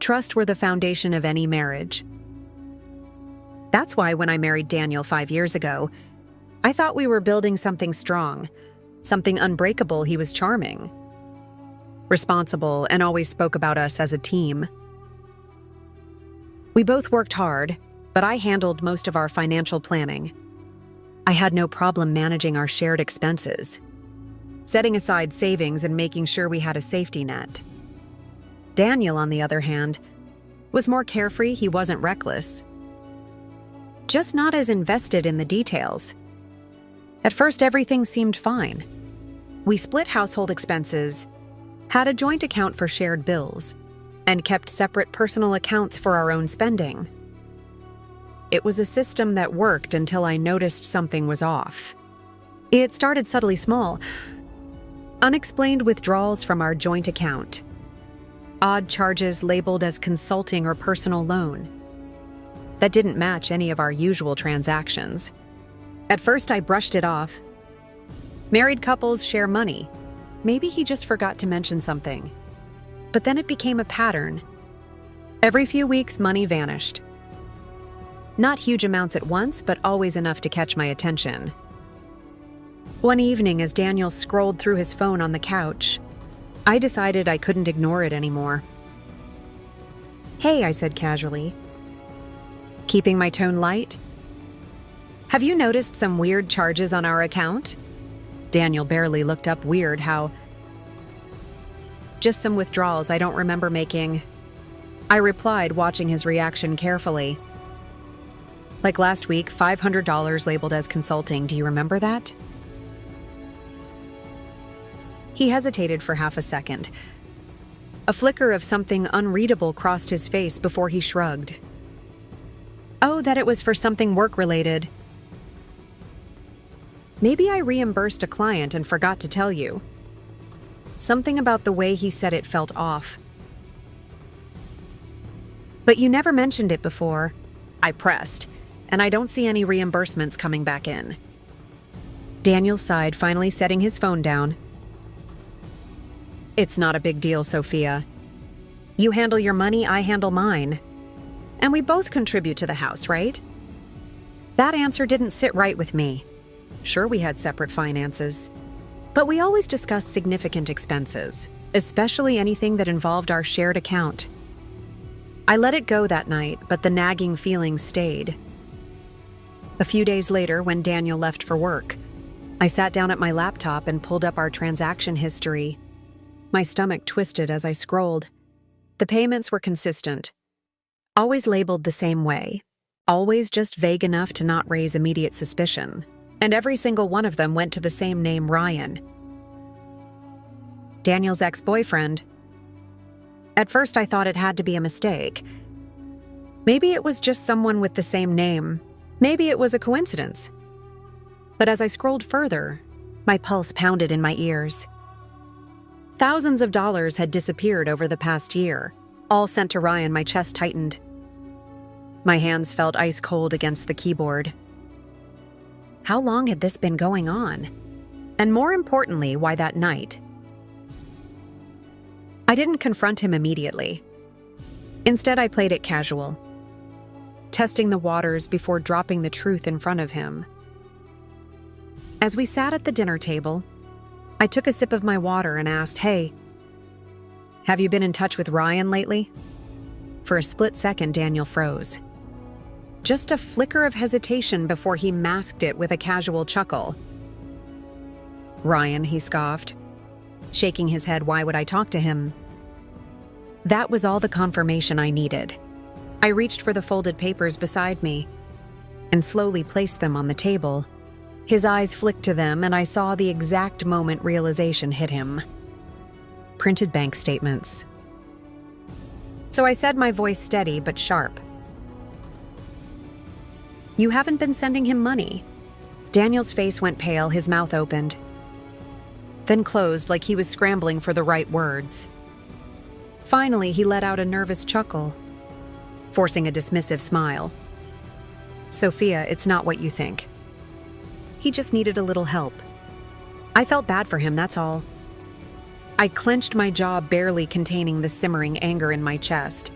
Trust were the foundation of any marriage. That's why when I married Daniel 5 years ago, I thought we were building something strong, something unbreakable. He was charming, responsible, and always spoke about us as a team. We both worked hard, but I handled most of our financial planning. I had no problem managing our shared expenses, setting aside savings and making sure we had a safety net. Daniel, on the other hand, was more carefree. He wasn't reckless, just not as invested in the details. At first, everything seemed fine. We split household expenses, had a joint account for shared bills, and kept separate personal accounts for our own spending. It was a system that worked until I noticed something was off. It started subtly small. Unexplained withdrawals from our joint account. Odd charges labeled as consulting or personal loan that didn't match any of our usual transactions. At first, I brushed it off. Married couples share money. Maybe he just forgot to mention something. But then it became a pattern. Every few weeks, money vanished. Not huge amounts at once, but always enough to catch my attention. One evening, as Daniel scrolled through his phone on the couch, I decided I couldn't ignore it anymore. "Hey," I said casually, keeping my tone light. "Have you noticed some weird charges on our account?" Daniel barely looked up. "Weird, how?" "Just some withdrawals I don't remember making," I replied, watching his reaction carefully. "Like last week, $500 labeled as consulting. Do you remember that?" He hesitated for half a second. A flicker of something unreadable crossed his face before he shrugged. "Oh, that it was for something work-related. Maybe I reimbursed a client and forgot to tell you." Something about the way he said it felt off. "But you never mentioned it before," I pressed, "and I don't see any reimbursements coming back in." Daniel sighed, finally setting his phone down. "It's not a big deal, Sophia. You handle your money, I handle mine. And we both contribute to the house, right?" That answer didn't sit right with me. Sure, we had separate finances, but we always discussed significant expenses, especially anything that involved our shared account. I let it go that night, but the nagging feelings stayed. A few days later, when Daniel left for work, I sat down at my laptop and pulled up our transaction history. My stomach twisted as I scrolled. The payments were consistent, always labeled the same way, always just vague enough to not raise immediate suspicion, and every single one of them went to the same name, Ryan. Daniel's ex-boyfriend. At first, I thought it had to be a mistake. Maybe it was just someone with the same name. Maybe it was a coincidence. But as I scrolled further, my pulse pounded in my ears. Thousands of dollars had disappeared over the past year, all sent to Ryan. My chest tightened. My hands felt ice cold against the keyboard. How long had this been going on? And more importantly, why that night? I didn't confront him immediately. Instead, I played it casual, testing the waters before dropping the truth in front of him. As we sat at the dinner table, I took a sip of my water and asked, "Hey, have you been in touch with Ryan lately?" For a split second, Daniel froze. Just a flicker of hesitation before he masked it with a casual chuckle. "Ryan," he scoffed, shaking his head. "Why would I talk to him?" That was all the confirmation I needed. I reached for the folded papers beside me and slowly placed them on the table. His eyes flicked to them, and I saw the exact moment realization hit him. Printed bank statements. So I said, my voice steady but sharp, "You haven't been sending him money." Daniel's face went pale, his mouth opened, then closed like he was scrambling for the right words. Finally, he let out a nervous chuckle, forcing a dismissive smile. "Sophia, it's not what you think. He just needed a little help. I felt bad for him, that's all." I clenched my jaw, barely containing the simmering anger in my chest.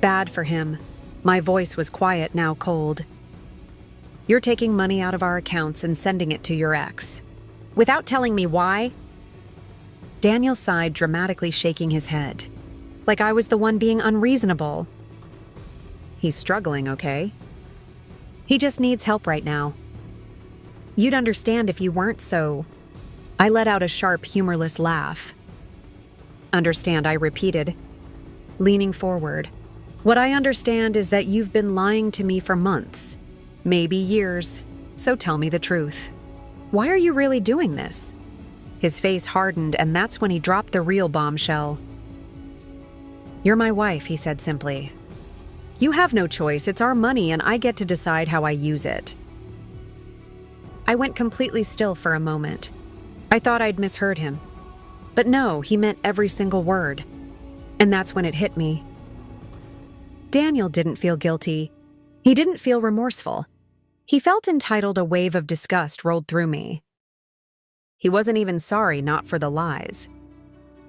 bad for him. My voice was quiet, now cold. You're taking money out of our accounts and sending it to your ex. Without telling me why? Daniel sighed, dramatically shaking his head, like I was the one being unreasonable. He's struggling, okay? He just needs help right now. You'd understand if you weren't so... I let out a sharp, humorless laugh. Understand, I repeated, leaning forward. What I understand is that you've been lying to me for months, maybe years, so tell me the truth. Why are you really doing this? His face hardened, and that's when he dropped the real bombshell. You're my wife, he said simply. You have no choice, it's our money and I get to decide how I use it. I went completely still for a moment. I thought I'd misheard him. But no, he meant every single word. And that's when it hit me. Daniel didn't feel guilty. He didn't feel remorseful. He felt entitled. A wave of disgust rolled through me. He wasn't even sorry, not for the lies.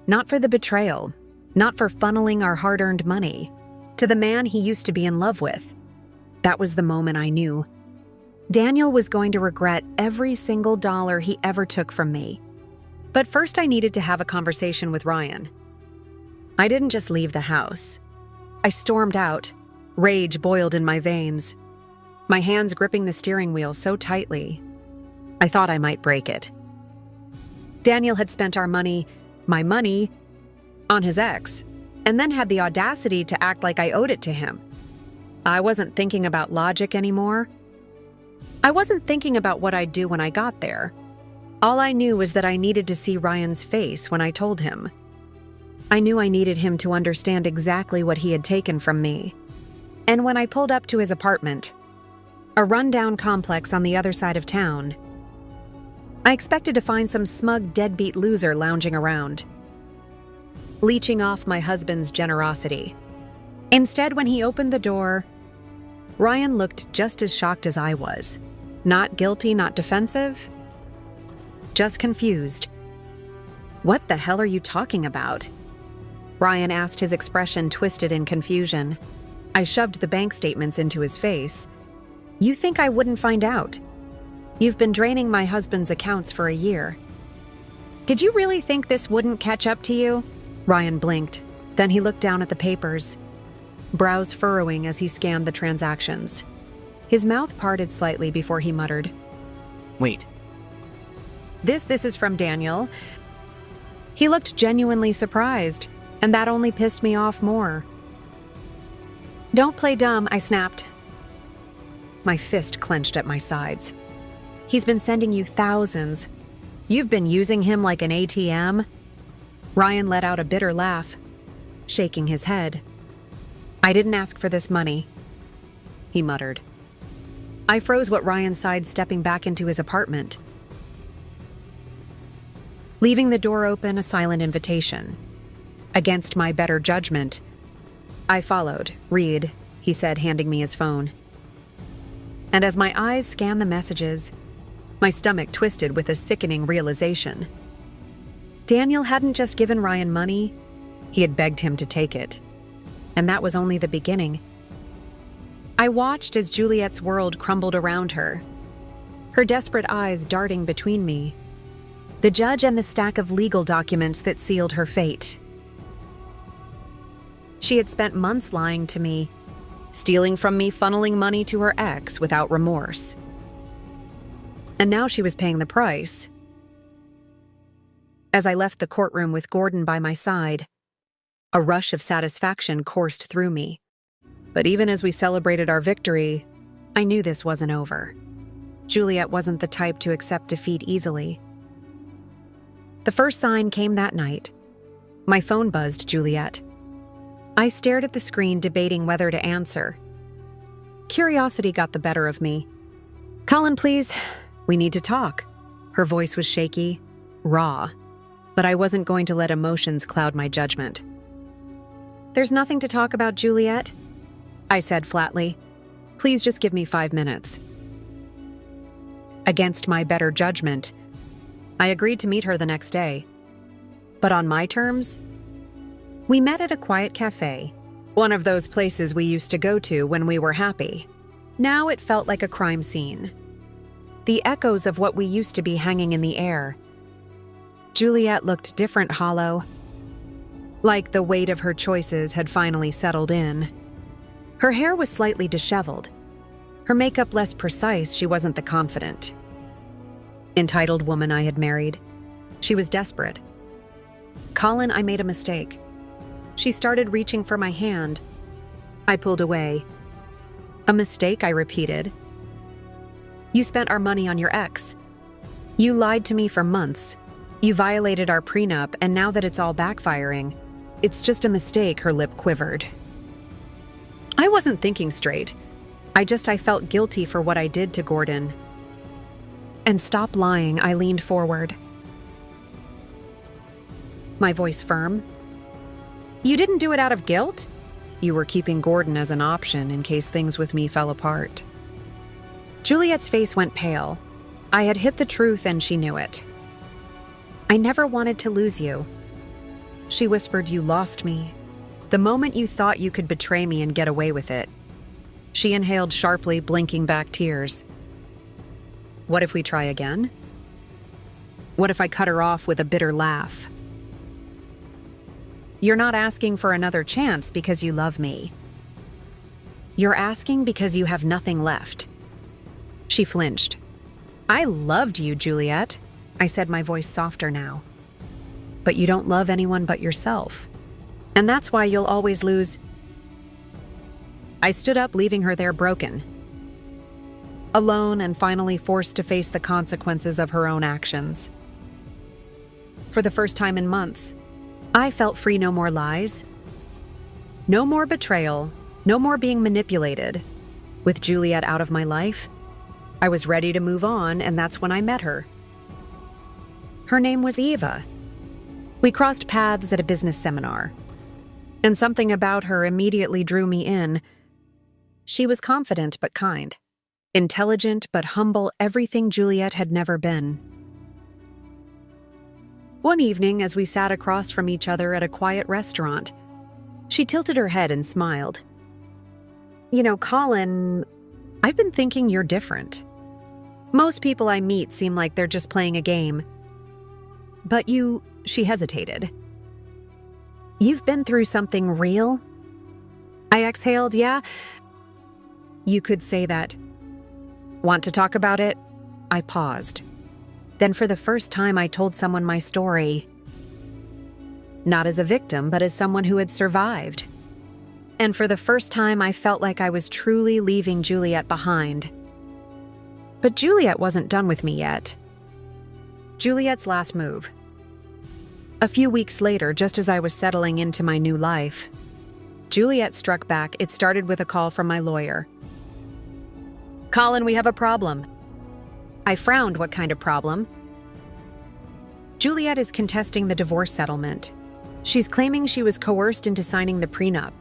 Not for the betrayal. Not for funneling our hard-earned money to the man he used to be in love with. That was the moment I knew. Daniel was going to regret every single dollar he ever took from me. But first I needed to have a conversation with Ryan. I didn't just leave the house. I stormed out. Rage boiled in my veins. My hands gripping the steering wheel so tightly, I thought I might break it. Daniel had spent our money, my money, on his ex, and then had the audacity to act like I owed it to him. I wasn't thinking about logic anymore. I wasn't thinking about what I'd do when I got there. All I knew was that I needed to see Ryan's face when I told him. I knew I needed him to understand exactly what he had taken from me. And when I pulled up to his apartment, a rundown complex on the other side of town, I expected to find some smug deadbeat loser lounging around, leeching off my husband's generosity. Instead, when he opened the door, Ryan looked just as shocked as I was. Not guilty, not defensive, just confused. What the hell are you talking about? Ryan asked, his expression twisted in confusion. I shoved the bank statements into his face. You think I wouldn't find out? You've been draining my husband's accounts for a year. Did you really think this wouldn't catch up to you? Ryan blinked. Then he looked down at the papers, brows furrowing as he scanned the transactions. His mouth parted slightly before he muttered, Wait. This is from Daniel. He looked genuinely surprised, and that only pissed me off more. Don't play dumb, I snapped. My fist clenched at my sides. He's been sending you thousands. You've been using him like an ATM? Ryan let out a bitter laugh, shaking his head. I didn't ask for this money, he muttered. I froze what Ryan sighed, stepping back into his apartment, leaving the door open, a silent invitation. Against my better judgment, I followed. Read, he said, handing me his phone. And as my eyes scanned the messages, my stomach twisted with a sickening realization. Daniel hadn't just given Ryan money, he had begged him to take it. And that was only the beginning. I watched as Juliet's world crumbled around her, her desperate eyes darting between me, the judge and the stack of legal documents that sealed her fate. She had spent months lying to me, stealing from me, funneling money to her ex without remorse. And now she was paying the price. As I left the courtroom with Gordon by my side, a rush of satisfaction coursed through me. But even as we celebrated our victory, I knew this wasn't over. Juliet wasn't the type to accept defeat easily. The first sign came that night. My phone buzzed, Juliet. I stared at the screen, debating whether to answer. Curiosity got the better of me. Colin, please, we need to talk. Her voice was shaky, raw, but I wasn't going to let emotions cloud my judgment. There's nothing to talk about, Juliet, I said flatly. Please just give me 5 minutes. Against my better judgment, I agreed to meet her the next day. But on my terms, we met at a quiet cafe, One of those places we used to go to when we were happy. Now it felt like a crime scene. The echoes of what we used to be hanging in the air. Juliet looked different, hollow, like the weight of her choices had finally settled in. Her hair was slightly disheveled. Her makeup less precise. She wasn't the confident, entitled woman I had married. She was desperate. "Colin, I made a mistake." She started reaching for my hand. I pulled away. "A mistake?" I repeated. "You spent our money on your ex. You lied to me for months. You violated our prenup, and now that it's all backfiring, it's just a mistake." Her lip quivered. I wasn't thinking straight. I felt guilty for what I did to Gordon. "And stop lying," I leaned forward, my voice firm. "You didn't do it out of guilt? You were keeping Gordon as an option in case things with me fell apart." Juliet's face went pale. I had hit the truth and she knew it. "I never wanted to lose you." She whispered, "You lost me the moment you thought you could betray me and get away with it." She inhaled sharply, blinking back tears. "What if we try again?" What if I cut her off with a bitter laugh? "You're not asking for another chance because you love me. You're asking because you have nothing left." She flinched. "I loved you, Juliet," I said, my voice softer now. "But you don't love anyone but yourself. And that's why you'll always lose." I stood up, leaving her there broken, alone and finally forced to face the consequences of her own actions. For the first time in months, I felt free. No more lies. No more betrayal. No more being manipulated. With Juliet out of my life, I was ready to move on, and that's when I met her. Her name was Eva. We crossed paths at a business seminar, and something about her immediately drew me in. She was confident but kind, intelligent but humble, everything Juliet had never been. One evening, as we sat across from each other at a quiet restaurant, she tilted her head and smiled. "You know, Colin, I've been thinking you're different. Most people I meet seem like they're just playing a game. But you," she hesitated. "You've been through something real?" I exhaled. "Yeah, you could say that." "Want to talk about it?" I paused. Then for the first time, I told someone my story. Not as a victim, but as someone who had survived. And for the first time, I felt like I was truly leaving Juliet behind. But Juliet wasn't done with me yet. Juliet's last move. A few weeks later, just as I was settling into my new life, Juliet struck back. It started with a call from my lawyer. "Colin, we have a problem." I frowned. "What kind of problem?" "Juliet is contesting the divorce settlement. She's claiming she was coerced into signing the prenup,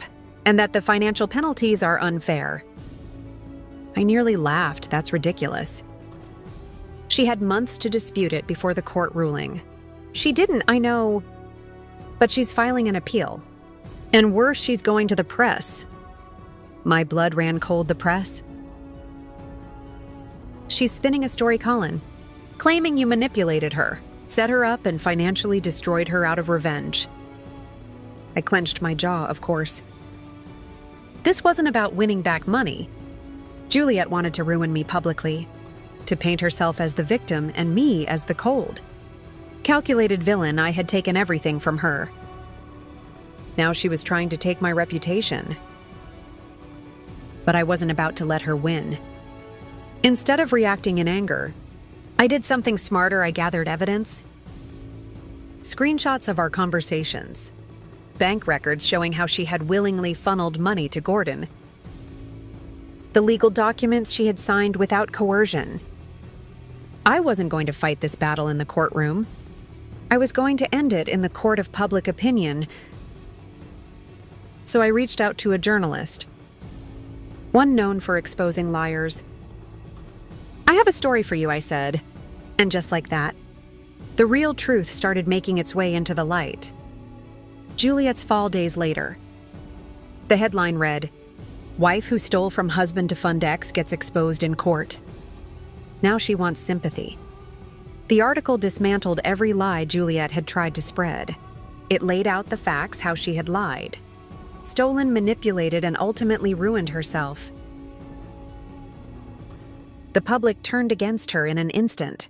and that the financial penalties are unfair." I nearly laughed. "That's ridiculous." "She had months to dispute it before the court ruling." "She didn't, I know, but she's filing an appeal. And worse, she's going to the press." My blood ran cold. "The press?" "She's spinning a story, Colin, claiming you manipulated her, set her up, and financially destroyed her out of revenge." I clenched my jaw, of course. This wasn't about winning back money. Juliet wanted to ruin me publicly, to paint herself as the victim and me as the cold, calculated villain. I had taken everything from her. Now she was trying to take my reputation. But I wasn't about to let her win. Instead of reacting in anger, I did something smarter. I gathered evidence. Screenshots of our conversations. Bank records showing how she had willingly funneled money to Gordon. The legal documents she had signed without coercion. I wasn't going to fight this battle in the courtroom. I was going to end it in the court of public opinion. So I reached out to a journalist, one known for exposing liars. "I have a story for you," I said. And just like that, the real truth started making its way into the light. Juliet's fall days later. The headline read, "Wife who stole from husband to fund ex gets exposed in court. Now she wants sympathy." The article dismantled every lie Juliet had tried to spread. It laid out the facts, how she had lied, stolen, manipulated, and ultimately ruined herself. The public turned against her in an instant.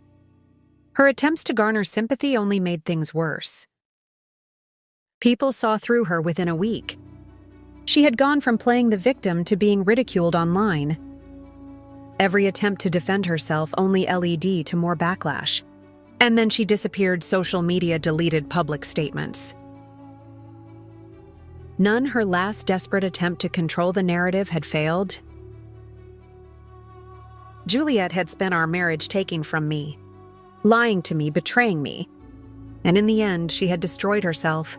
Her attempts to garner sympathy only made things worse. People saw through her within a week. She had gone from playing the victim to being ridiculed online. Every attempt to defend herself only led to more backlash. And then she disappeared. Social media deleted public statements. None. Her last desperate attempt to control the narrative had failed. Juliet had spent our marriage taking from me, lying to me, betraying me, and in the end, she had destroyed herself.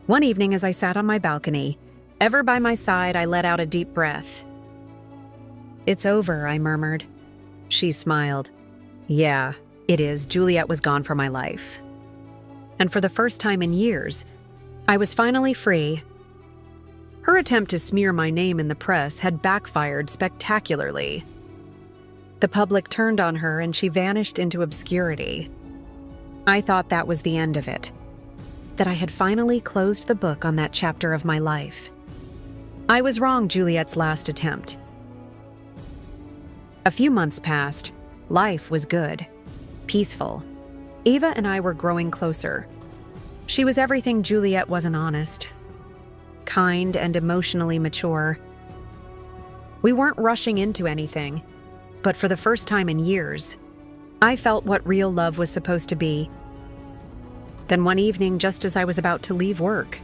One evening, as I sat on my balcony, ever by my side, I let out a deep breath. "It's over," I murmured. She smiled. "Yeah, it is." Juliet was gone from my life. And for the first time in years, I was finally free. Her attempt to smear my name in the press had backfired spectacularly. The public turned on her and she vanished into obscurity. I thought that was the end of it, that I had finally closed the book on that chapter of my life. I was wrong. Juliet's last attempt. A few months passed. Life was good, peaceful. Eva and I were growing closer. She was everything Juliet wasn't: honest, kind, and emotionally mature. We weren't rushing into anything, but for the first time in years, I felt what real love was supposed to be. Then one evening, just as I was about to leave work,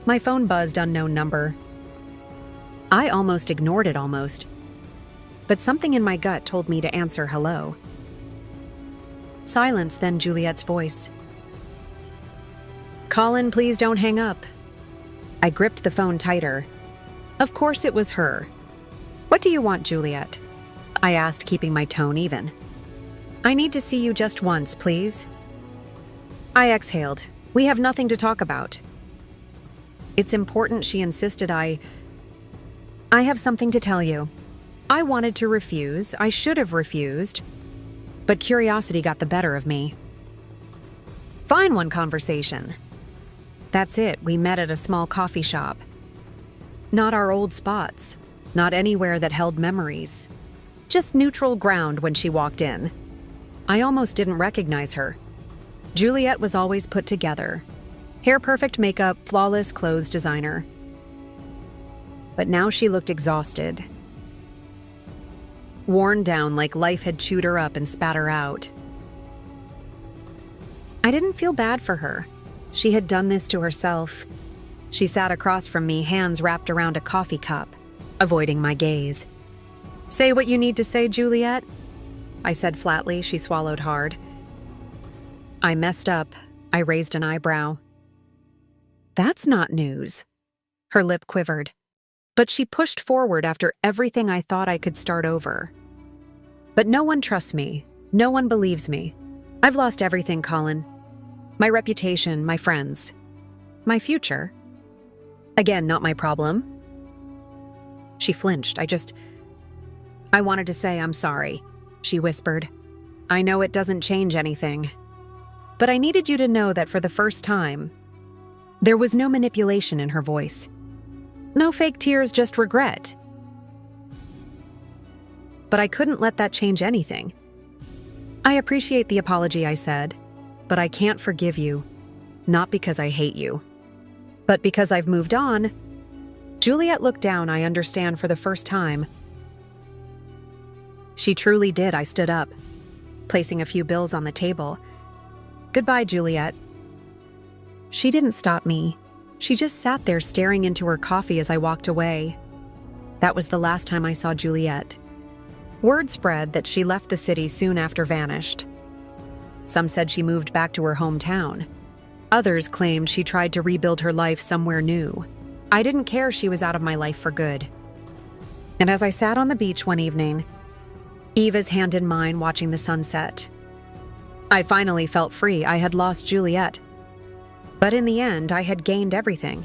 my phone buzzed. Unknown number. I almost ignored it, but something in my gut told me to answer. "Hello." Silence, then Juliet's voice. "Colin, please don't hang up." I gripped the phone tighter. Of course it was her. "What do you want, Juliet?" I asked, keeping my tone even. "I need to see you just once, please." I exhaled. "We have nothing to talk about." "It's important," she insisted. I have something to tell you." I wanted to refuse. I should have refused. But curiosity got the better of me. "Fine, one conversation." That's it. We met at a small coffee shop. Not our old spots. Not anywhere that held memories. Just neutral ground when she walked in. I almost didn't recognize her. Juliet was always put together. Hair perfect, makeup, flawless clothes designer. But now she looked exhausted. Worn down, like life had chewed her up and spat her out. I didn't feel bad for her. She had done this to herself. She sat across from me, hands wrapped around a coffee cup, avoiding my gaze. "Say what you need to say, Juliet," I said flatly. She swallowed hard. "I messed up." I raised an eyebrow. "That's not news." Her lip quivered. But she pushed forward. "After everything, I thought I could start over. But no one trusts me. No one believes me. I've lost everything, Colin. My reputation, my friends, my future. Again, not my problem." She flinched. I wanted to say, "I'm sorry," she whispered. "I know it doesn't change anything. But I needed you to know that for the first time." There was no manipulation in her voice. No fake tears, just regret. But I couldn't let that change anything. "I appreciate the apology," I said, "but I can't forgive you. Not because I hate you, but because I've moved on." Juliet looked down. I understand for the first time. She truly did. I stood up, placing a few bills on the table. "Goodbye, Juliet." She didn't stop me. She just sat there staring into her coffee as I walked away. That was the last time I saw Juliet. Word spread that she left the city soon after, vanished. Some said she moved back to her hometown. Others claimed she tried to rebuild her life somewhere new. I didn't care. She was out of my life for good. And as I sat on the beach one evening, Eva's hand in mine, watching the sunset, I finally felt free. I had lost Juliet, But in the end, I had gained everything.